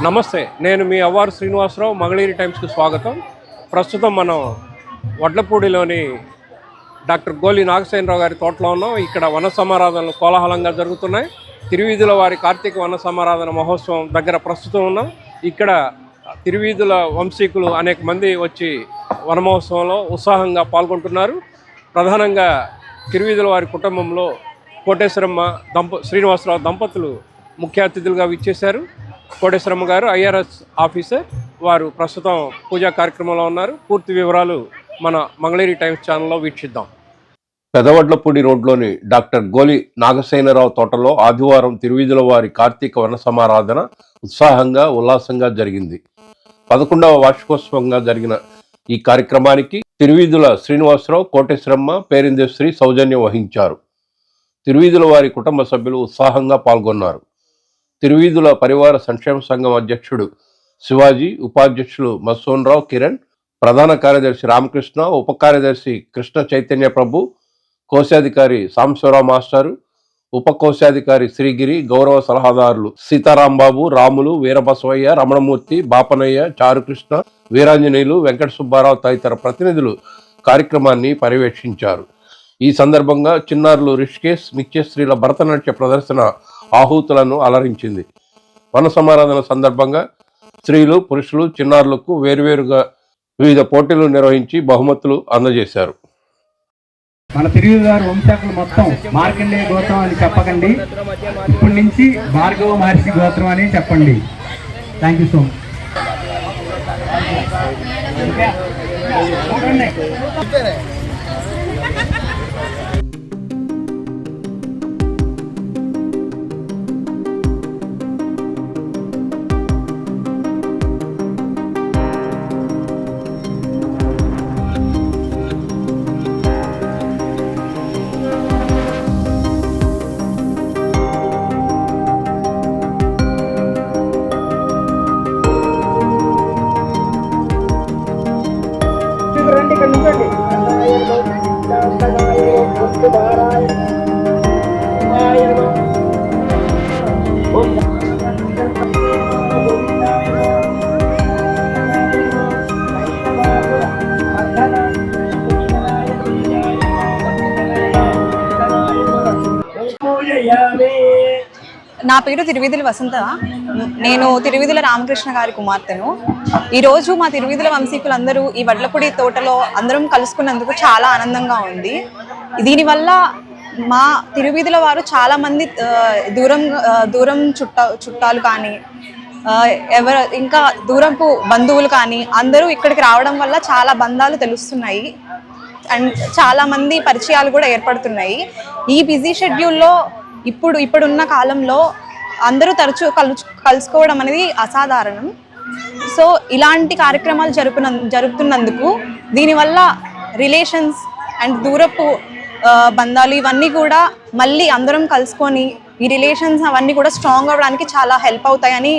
నమస్తే, నేను మీ అవ్వారు శ్రీనివాసరావు. మంగళగిరి టైమ్స్కి స్వాగతం. ప్రస్తుతం మనం వడ్లపూడిలోని డాక్టర్ గోలి నాగసేనరావు గారి తోటలో ఉన్నాం. ఇక్కడ వన సమారాధనలు కోలాహలంగా జరుగుతున్నాయి. తిరువీధుల వారి కార్తీక వన సమారాధన మహోత్సవం దగ్గర ప్రస్తుతం ఉన్నాం. ఇక్కడ తిరువీధుల వంశీకులు అనేక మంది వచ్చి వన మహోత్సవంలో ఉత్సాహంగా పాల్గొంటున్నారు. ప్రధానంగా తిరువీధుల వారి కుటుంబంలో కోటేశ్వరమ్మ శ్రీనివాసరావు దంపతులు ముఖ్య అతిథులుగా విచ్చేశారు. కోటేశ్వరమ్మ గారు ఐఆర్ఎస్ ఆఫీసర్, వారు ప్రస్తుతం పూజా కార్యక్రమంలో ఉన్నారు. పూర్తి వివరాలు మన మంగళగిరి టైమ్స్ ఛానల్లో వీక్షిద్దాం. పెదవడ్లపూడి రోడ్లోని డాక్టర్ గోలి నాగసేనరావు తోటలో ఆదివారం తిరువీధుల వారి కార్తీక వన సమారాధన ఉత్సాహంగా ఉల్లాసంగా జరిగింది. 11వ వార్షికోత్సవంగా జరిగిన ఈ కార్యక్రమానికి తిరువీధుల శ్రీనివాసరావు, కోటేశ్వరమ్మ, పేరిందేశ్వరి సౌజన్యం వహించారు. తిరువీధుల వారి కుటుంబ సభ్యులు ఉత్సాహంగా పాల్గొన్నారు. తిరువీధుల పరివార సంక్షేమ సంఘం అధ్యక్షుడు శివాజీ, ఉపాధ్యక్షులు మసోన్రావు, కిరణ్, ప్రధాన కార్యదర్శి రామకృష్ణ, ఉప కార్యదర్శి కృష్ణ చైతన్య ప్రభు, కోశాధికారి సాంబశివరావు మాస్టారు, ఉప కోశాధికారి శ్రీగిరి, గౌరవ సలహాదారులు సీతారాంబాబు, రాములు, వీరబసవయ్య, రమణమూర్తి, బాపనయ్య, చారుకృష్ణ, వీరాంజనేయులు, వెంకట సుబ్బారావు తదితర ప్రతినిధులు కార్యక్రమాన్ని పర్యవేక్షించారు. ఈ సందర్భంగా చిన్నారులు రిషికేశ్, నిత్యశ్రీల భరతనాట్య ప్రదర్శన ఆహూతులను అలరించింది. వన సమారాధన సందర్భంగా స్త్రీలు, పురుషులు, చిన్నారులకు వేరువేరుగా వివిధ పోటీలు నిర్వహించి బహుమతులు అందజేశారు. మన తిరువీధుల వంశాకులు మొత్తం మార్కండేయ గోత్రం అని చెప్పకండి, ఇప్పటి నుంచి భార్గవ మహర్షి గోత్రం అని చెప్పండి. Thank you so much. నా పేరు తిరువీధుల వసంత. నేను తిరువీధుల రామకృష్ణ గారి కుమార్తెను. ఈరోజు మా తిరువీధుల వంశీకులందరూ ఈ వడ్లపూడి తోటలో అందరం కలుసుకున్నందుకు చాలా ఆనందంగా ఉంది. దీనివల్ల మా తిరువీధుల వారు చాలామంది దూరం చుట్టాలు కానీ ఇంకా దూరంపు బంధువులు కానీ అందరూ ఇక్కడికి రావడం వల్ల చాలా బంధాలు తెలుస్తున్నాయి అండ్ చాలామంది పరిచయాలు కూడా ఏర్పడుతున్నాయి. ఈ బిజీ షెడ్యూల్లో ఇప్పుడున్న కాలంలో అందరూ తరచూ కలుసుకోవడం అనేది అసాధారణం. సో ఇలాంటి కార్యక్రమాలు జరుపుతున్నందుకు దీనివల్ల రిలేషన్స్ అండ్ దూరపు బంధాలు ఇవన్నీ కూడా మళ్ళీ అందరం కలుసుకొని ఈ రిలేషన్స్ అవన్నీ కూడా స్ట్రాంగ్ అవ్వడానికి చాలా హెల్ప్ అవుతాయని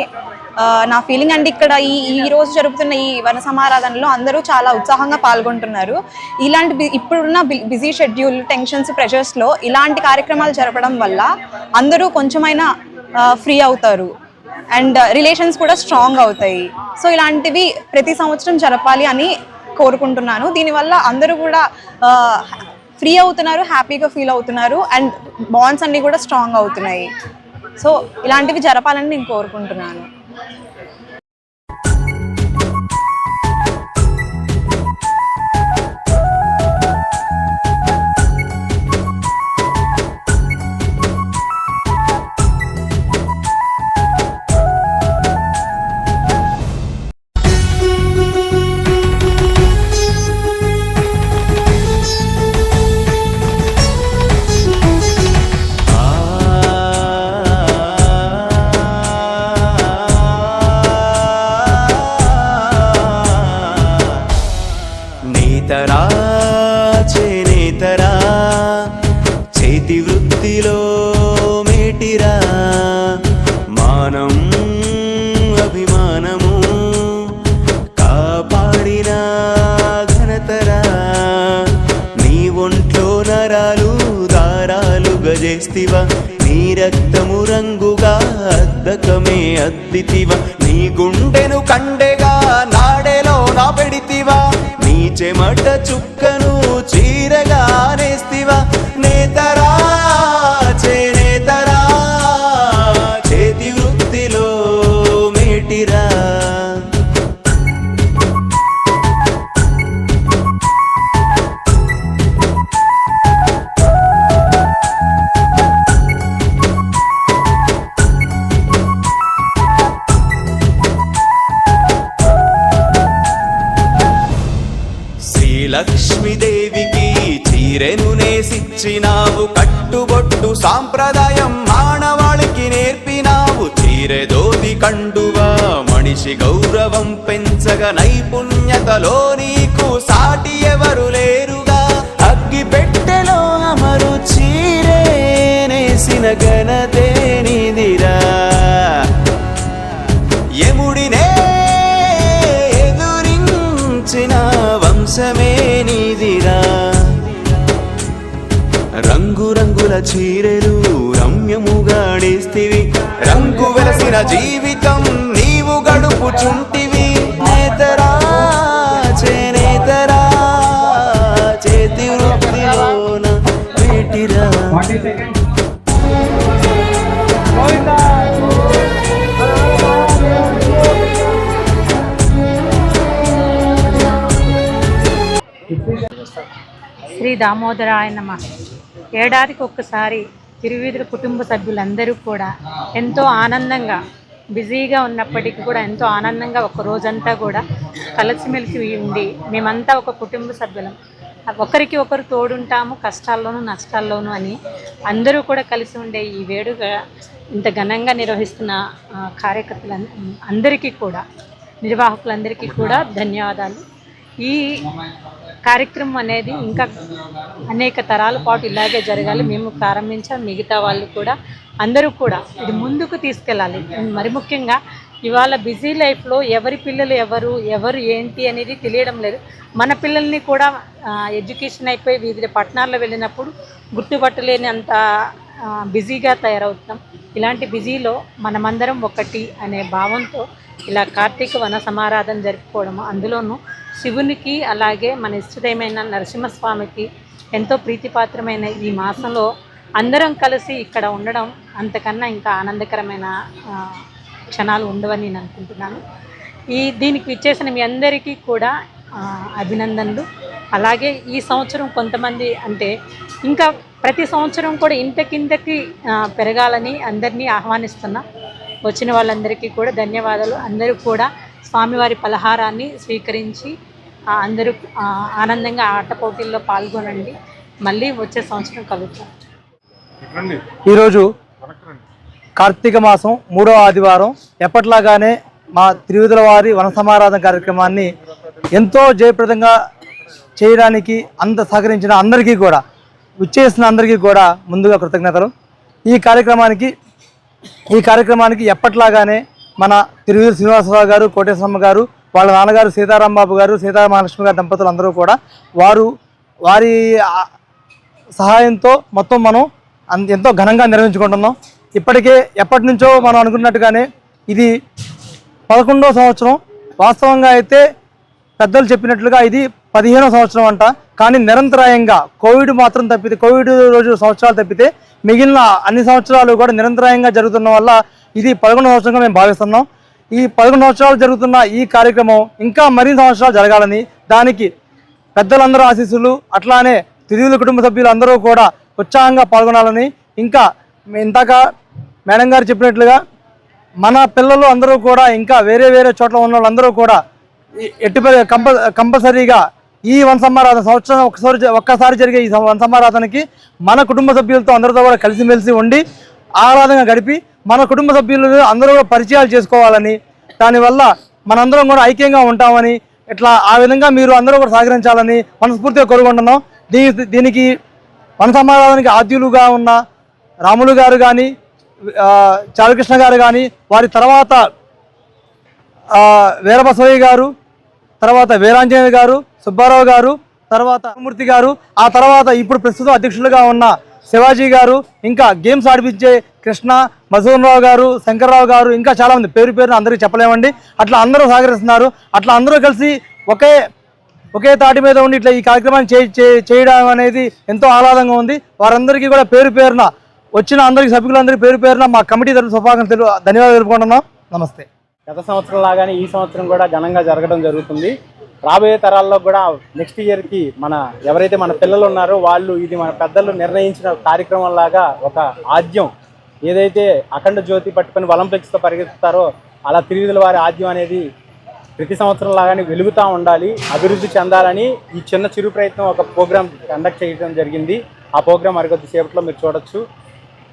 నా ఫీలింగ్. అండ్ ఇక్కడ ఈ రోజు జరుగుతున్న ఈ వన సమారాధనలో అందరూ చాలా ఉత్సాహంగా పాల్గొంటున్నారు. ఇప్పుడున్న బిజీ షెడ్యూల్, టెన్షన్స్, ప్రెషర్స్లో ఇలాంటి కార్యక్రమాలు జరపడం వల్ల అందరూ కొంచెమైనా ఫ్రీ అవుతారు అండ్ రిలేషన్స్ కూడా స్ట్రాంగ్ అవుతాయి. సో ఇలాంటివి ప్రతి సంవత్సరం జరపాలి అని కోరుకుంటున్నాను. దీనివల్ల అందరూ కూడా ఫ్రీ అవుతున్నారు, హ్యాపీగా ఫీల్ అవుతున్నారు అండ్ బాండ్స్ అన్నీ కూడా స్ట్రాంగ్ అవుతున్నాయి. సో ఇలాంటివి జరపాలని నేను కోరుకుంటున్నాను. చేనేతరా చేతి వృత్తిలో మేటిరా మానం అభిమానము కాపాడిన ఘనతరా నీ ఒంట్లో నరాలు దారాలు గజేస్తివా నీ రక్తము రంగుగా అద్దకమే అద్దితివా నీ గుండెను కండెగా నాడెలో నా పెడితివా నీ చెమట చుక్కను చీరగా నేస్తివా నేతరా చేనేతరా చేతి వృత్తిలో మేటిరా లక్ష్మీదేవికి చీరెను నేసిచ్చినావు కట్టుబొట్టు సాంప్రదాయం మానవాళికి నేర్పినావు చీరెదోది కండువా మనిషి గౌరవం పెంచగా నైపుణ్యతలో నీకు సాటి ఎవరు లేరుగా అగ్గి పెట్టెలో అమరు చీరే నేసిన ఘనతే నీదిరా యముడినే ఎదురించిన వంశమే నీదిరా రంగురంగుల చీరెలు రమ్యముగా నేస్తివి రంగు వెలసిన జీవితం నీవు గడుపుచుంటివి నేతరా చేనేతరా చేతి వృత్తిలోన వేటిరా శ్రీ దామోదరాయ నమః. ఏడాదికి ఒక్కసారి తిరువీధుల కుటుంబ సభ్యులందరూ కూడా ఎంతో ఆనందంగా బిజీగా ఉన్నప్పటికీ కూడా ఎంతో ఆనందంగా ఒక రోజంతా కూడా కలిసిమెలిసి ఉండి మేమంతా ఒక కుటుంబ సభ్యులం, ఒకరికి ఒకరు తోడుంటాము కష్టాల్లోనూ నష్టాల్లోనూ అని అందరూ కూడా కలిసి ఉండే ఈ వేడుక ఇంత ఘనంగా నిర్వహిస్తున్న కార్యకర్తలు అందరికీ కూడా నిర్వాహకులందరికీ కూడా ధన్యవాదాలు. ఈ కార్యక్రమం అనేది ఇంకా అనేక తరాల పాటు ఇలాగే జరగాలి. మేము ప్రారంభించాం, మిగతా వాళ్ళు కూడా అందరూ కూడా ఇది ముందుకు తీసుకెళ్ళాలి. మరి ముఖ్యంగా ఇవాళ బిజీ లైఫ్లో ఎవరి పిల్లలు ఎవరు ఏంటి అనేది తెలియడం లేదు. మన పిల్లల్ని కూడా ఎడ్యుకేషన్ అయిపోయి వివిధ పట్టణాల్లో వెళ్ళినప్పుడు గుర్తుపట్టలేని అంత బిజీగా తయారవుతున్నాం. ఇలాంటి బిజీలో మనమందరం ఒకటి అనే భావంతో ఇలా కార్తీక వన సమారాధన జరుపుకోవడము, అందులోనూ శివునికి అలాగే మన ఇష్టదైమైన నరసింహస్వామికి ఎంతో ప్రీతిపాత్రమైన ఈ మాసంలో అందరం కలిసి ఇక్కడ ఉండడం అంతకన్నా ఇంకా ఆనందకరమైన క్షణాలు ఉండవని నేను అనుకుంటున్నాను. దీనికి ఇచ్చేసిన మీ అందరికీ కూడా అభినందనలు. అలాగే ఈ సంవత్సరం కొంతమంది అంటే ఇంకా ప్రతి సంవత్సరం కూడా ఇంతకింతకి పెరగాలని అందరినీ ఆహ్వానిస్తున్నా. వచ్చిన వాళ్ళందరికీ కూడా ధన్యవాదాలు. అందరూ కూడా స్వామివారి పలహారాన్ని స్వీకరించి అందరూ ఆనందంగా ఆట పోటీల్లో పాల్గొనండి. మళ్ళీ వచ్చే సంవత్సరం కలుగుతాం. ఈరోజు కార్తీక మాసం 3వ ఆదివారం ఎప్పట్లాగానే మా తిరువీధుల వారి వన సమారాధన కార్యక్రమాన్ని ఎంతో జయప్రదంగా చేయడానికి సహకరించిన అందరికీ కూడా విచ్చేసిన అందరికీ కూడా ముందుగా కృతజ్ఞతలు. ఈ కార్యక్రమానికి ఎప్పట్లాగానే మన తిరువీధుల శ్రీనివాసరావు గారు, కోటేశ్వరమ్మ గారు, వాళ్ళ నాన్నగారు సీతారాంబాబు గారు, సీతామహాలక్ష్మి గారు దంపతులు అందరూ కూడా వారి సహాయంతో మొత్తం మనం ఎంతో ఘనంగా నిర్వహించుకుంటున్నాం. ఇప్పటికే ఎప్పటి నుంచో మనం అనుకున్నట్టుగానే ఇది 11వ సంవత్సరం. వాస్తవంగా అయితే పెద్దలు చెప్పినట్లుగా ఇది 15వ సంవత్సరం అంట. కానీ నిరంతరాయంగా కోవిడ్ సంవత్సరాలు తప్పితే మిగిలిన అన్ని సంవత్సరాలు కూడా నిరంతరాయంగా జరుగుతున్న వల్ల ఇది 11వ సంవత్సరంగా మేము భావిస్తున్నాం. ఈ 11 సంవత్సరాలు జరుగుతున్న ఈ కార్యక్రమం ఇంకా మరిన్ని సంవత్సరాలు జరగాలని, దానికి పెద్దలందరూ ఆశీస్సులు, అట్లానే తిరువీధుల కుటుంబ సభ్యులు అందరూ కూడా ఉత్సాహంగా పాల్గొనాలని, ఇంకా ఇందాక మేడం గారు చెప్పినట్లుగా మన పిల్లలు అందరూ కూడా ఇంకా వేరే చోట్ల ఉన్న వాళ్ళందరూ కూడా కంపల్సరీగా ఈ వన సమారాధన సంవత్సరం ఒక్కసారి జరిగే ఈ వన సమారాధనకి మన కుటుంబ సభ్యులతో అందరితో కూడా కలిసిమెలిసి ఉండి ఆహ్లాదంగా గడిపి మన కుటుంబ సభ్యులు అందరూ కూడా పరిచయాలు చేసుకోవాలని, దానివల్ల మనందరం కూడా ఐక్యంగా ఉంటామని, ఇట్లా ఆ విధంగా మీరు అందరూ కూడా సహకరించాలని మనస్ఫూర్తిగా కోరుకుంటున్నాం. దీనికి వన సమారాధనకి ఆద్యులుగా ఉన్న రాములు గారు కానీ, చారుకృష్ణ గారు కానీ, వారి తర్వాత వీరబసవయ్య గారు, తర్వాత వీరాంజనేయ గారు, సుబ్బారావు గారు, తర్వాత మూర్తి గారు, ఆ తర్వాత ఇప్పుడు ప్రస్తుతం అధ్యక్షులుగా ఉన్న శివాజీ గారు, ఇంకా గేమ్స్ ఆడిపించే కృష్ణ, మధువన్రావు గారు, శంకర్రావు గారు, ఇంకా చాలామంది పేరు పేరున అందరికీ చెప్పలేమండి. అట్లా అందరూ సహకరిస్తున్నారు. అట్లా అందరూ కలిసి ఒకే తాటి మీద ఉండి ఇట్లా ఈ కార్యక్రమాన్ని చేయడం అనేది ఎంతో ఆహ్లాదంగా ఉంది. వారందరికీ కూడా పేరు పేరున వచ్చిన అందరికీ సభ్యులందరికీ పేరు పేరున మా కమిటీ తరఫున శుభాకాంక్షలు ధన్యవాదాలు తెలుపుకుంటున్నాం. నమస్తే. గత సంవత్సరం లాగానే ఈ సంవత్సరం కూడా ఘనంగా జరగడం జరుగుతుంది. రాబోయే తరాల్లో కూడా నెక్స్ట్ ఇయర్కి ఎవరైతే మన పిల్లలు ఉన్నారో వాళ్ళు ఇది మన పెద్దలు నిర్ణయించిన కార్యక్రమం లాగా ఒక ఆద్యం ఏదైతే అఖండ జ్యోతి పట్టుకొని ఒలింపిక్స్తో పరిగెత్తుతారో అలా తిరువిధుల వారి ఆద్యం అనేది ప్రతి సంవత్సరం లాగానే వెలుగుతూ ఉండాలి, అభివృద్ధి చెందాలని ఈ చిరు ప్రయత్నం ఒక ప్రోగ్రాం కండక్ట్ చేయడం జరిగింది. ఆ ప్రోగ్రాం మరికొద్ది సేపట్లో మీరు చూడొచ్చు.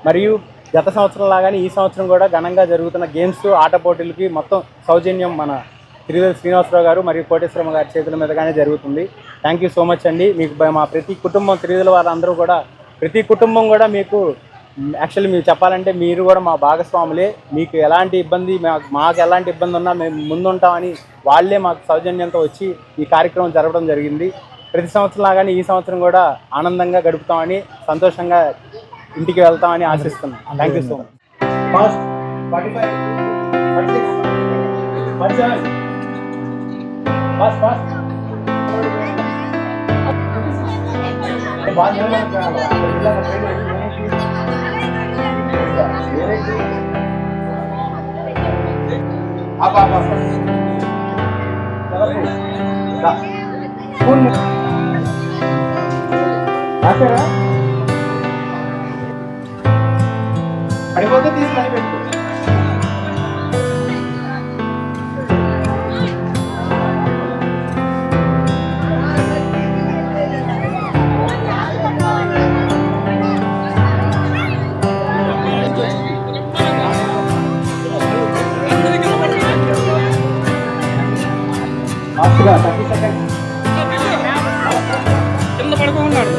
మరియు గత సంవత్సరం లాగానే ఈ సంవత్సరం కూడా ఘనంగా జరుగుతున్న గేమ్స్ ఆట పోటీలకి మొత్తం సౌజన్యం మన తిరువిధుల శ్రీనివాసరావు గారు మరియు కోటేశ్వరమ్మ గారి చేతుల మీదగానే జరుగుతుంది. థ్యాంక్ యూ సో మచ్ అండి. మీకు మా ప్రతి కుటుంబం తిరువిధుల వారందరూ కూడా ప్రతి కుటుంబం కూడా మీకు యాక్చువల్లీ మీరు చెప్పాలంటే మీరు కూడా మా భాగస్వాములే. మీకు ఎలాంటి ఇబ్బంది మాకు ఎలాంటి ఇబ్బంది ఉన్నా మేము ముందుంటామని వాళ్ళే మాకు సౌజన్యంతో వచ్చి ఈ కార్యక్రమం జరగడం జరిగింది. ప్రతి సంవత్సరం లాగానే ఈ సంవత్సరం కూడా ఆనందంగా గడుపుతామని సంతోషంగా ఇంటికి వెళ్తామని ఆశిస్తున్నాం. Thank you so much. పడిపోతే తీసుకొని పెట్టుకో. ఫాస్ట్గా 30 సెకండ్స్. కింద పడుకోమన్నాడు.